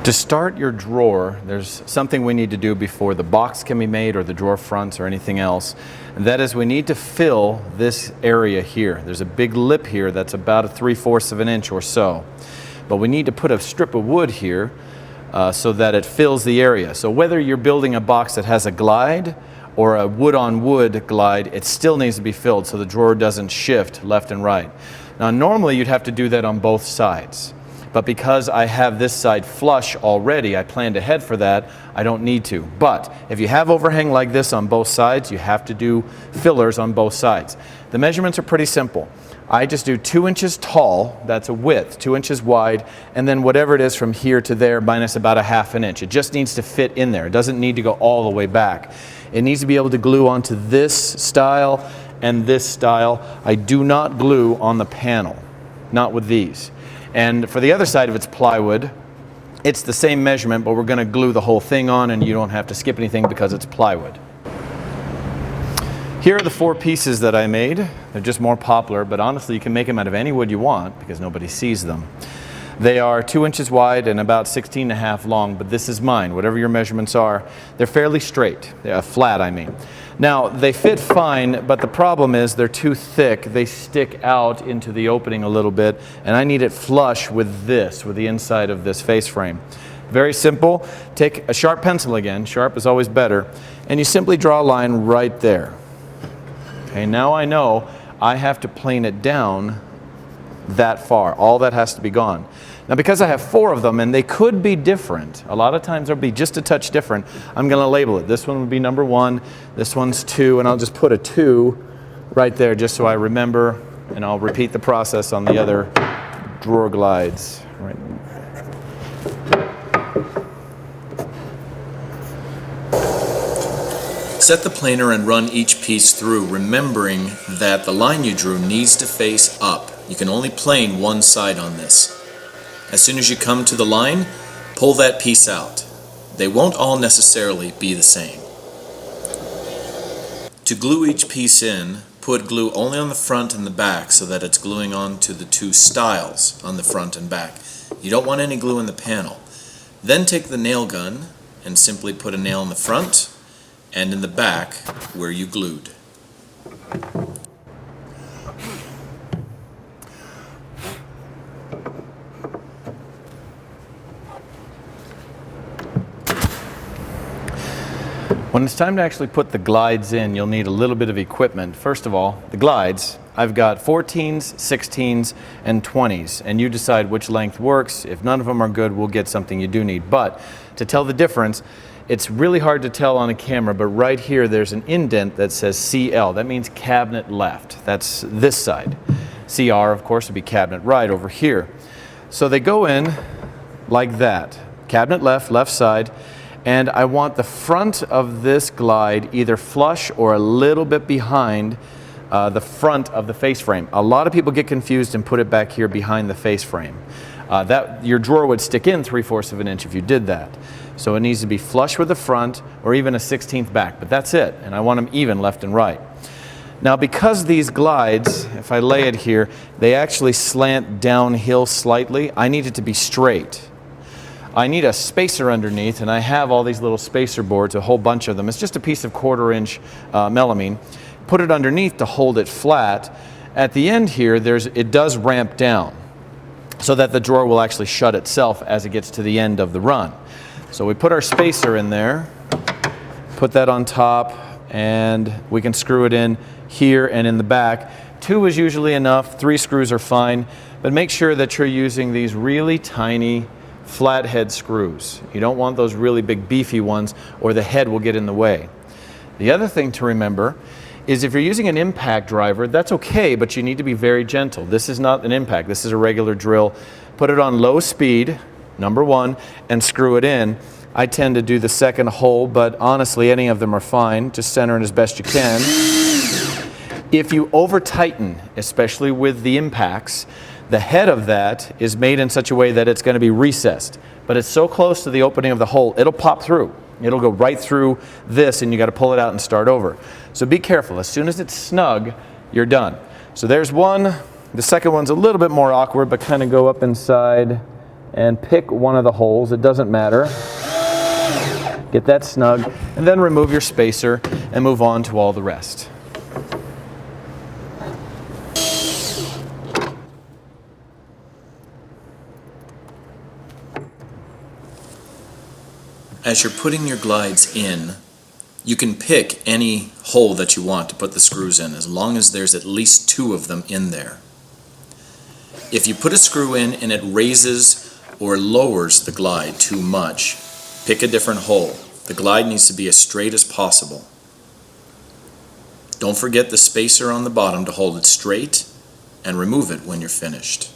To start your drawer, there's something we need to do before the box can be made or the drawer fronts or anything else. And that is we need to fill this area here. There's a big lip here that's about 3/4 of an inch or so. But we need to put a strip of wood here so that it fills the area. So whether you're building a box that has a glide or a wood-on-wood glide, it still needs to be filled so the drawer doesn't shift left and right. Now normally you'd have to do that on both sides. But because I have this side flush already, I planned ahead for that, I don't need to. But if you have overhang like this on both sides, you have to do fillers on both sides. The measurements are pretty simple. I just do 2 inches tall, that's a width, 2 inches wide, and then whatever it is from here to there minus about 1/2 inch. It just needs to fit in there. It doesn't need to go all the way back. It needs to be able to glue onto this style and this style. I do not glue on the panel, not with these. And for the other side, if it's plywood, it's the same measurement, but we're going to glue the whole thing on and you don't have to skip anything because it's plywood. Here are the 4 pieces that I made. They're just more poplar, but honestly you can make them out of any wood you want because nobody sees them. They are 2 inches wide and about 16.5 long, but this is mine, whatever your measurements are. They're fairly straight, flat I mean. Now they fit fine, but the problem is they're too thick. They stick out into the opening a little bit, and I need it flush with this, with the inside of this face frame. Very simple. Take a sharp pencil again, sharp is always better, and you simply draw a line right there. Okay, now I know I have to plane it down that far. All that has to be gone. Now because I have 4 of them and they could be different, a lot of times they'll be just a touch different, I'm going to label it. This one would be number 1, this one's 2, and I'll just put a 2 right there just so I remember, and I'll repeat the process on the other drawer glides. Right. Set the planer and run each piece through, remembering that the line you drew needs to face up. You can only plane one side on this. As soon as you come to the line, pull that piece out. They won't all necessarily be the same. To glue each piece in, put glue only on the front and the back so that it's gluing onto the 2 stiles on the front and back. You don't want any glue in the panel. Then take the nail gun and simply put a nail in the front and in the back where you glued. When it's time to actually put the glides in, you'll need a little bit of equipment. First of all, the glides, I've got 14s, 16s, and 20s, and you decide which length works. If none of them are good, we'll get something you do need. But to tell the difference, it's really hard to tell on a camera, but right here there's an indent that says CL. That means cabinet left. That's this side. CR, of course, would be cabinet right over here. So they go in like that. Cabinet left, left side. And I want the front of this glide either flush or a little bit behind the front of the face frame. A lot of people get confused and put it back here behind the face frame. Your drawer would stick in 3/4 of an inch if you did that. So it needs to be flush with the front or even a 1/16 back, but that's it. And I want them even left and right. Now because these glides, if I lay it here, they actually slant downhill slightly, I need it to be straight. I need a spacer underneath, and I have all these little spacer boards, a whole bunch of them. It's just a piece of 1/4 inch melamine. Put it underneath to hold it flat. At the end here, it does ramp down so that the drawer will actually shut itself as it gets to the end of the run. So we put our spacer in there, put that on top, and we can screw it in here and in the back. 2 is usually enough, 3 screws are fine, but make sure that you're using these really tiny flathead screws. You don't want those really big beefy ones or the head will get in the way. The other thing to remember is if you're using an impact driver, that's okay, but you need to be very gentle. This is not an impact, this is a regular drill. Put it on low speed, number 1, and screw it in. I tend to do the second hole, but honestly any of them are fine. Just center it as best you can. If you over tighten, especially with the impacts, the head of that is made in such a way that it's going to be recessed, but it's so close to the opening of the hole, it'll pop through. It'll go right through this and you got to pull it out and start over. So be careful. As soon as it's snug, you're done. So there's one. The second one's a little bit more awkward, but kind of go up inside and pick one of the holes. It doesn't matter. Get that snug, and then remove your spacer and move on to all the rest. As you're putting your glides in, you can pick any hole that you want to put the screws in, as long as there's at least 2 of them in there. If you put a screw in and it raises or lowers the glide too much, pick a different hole. The glide needs to be as straight as possible. Don't forget the spacer on the bottom to hold it straight, and remove it when you're finished.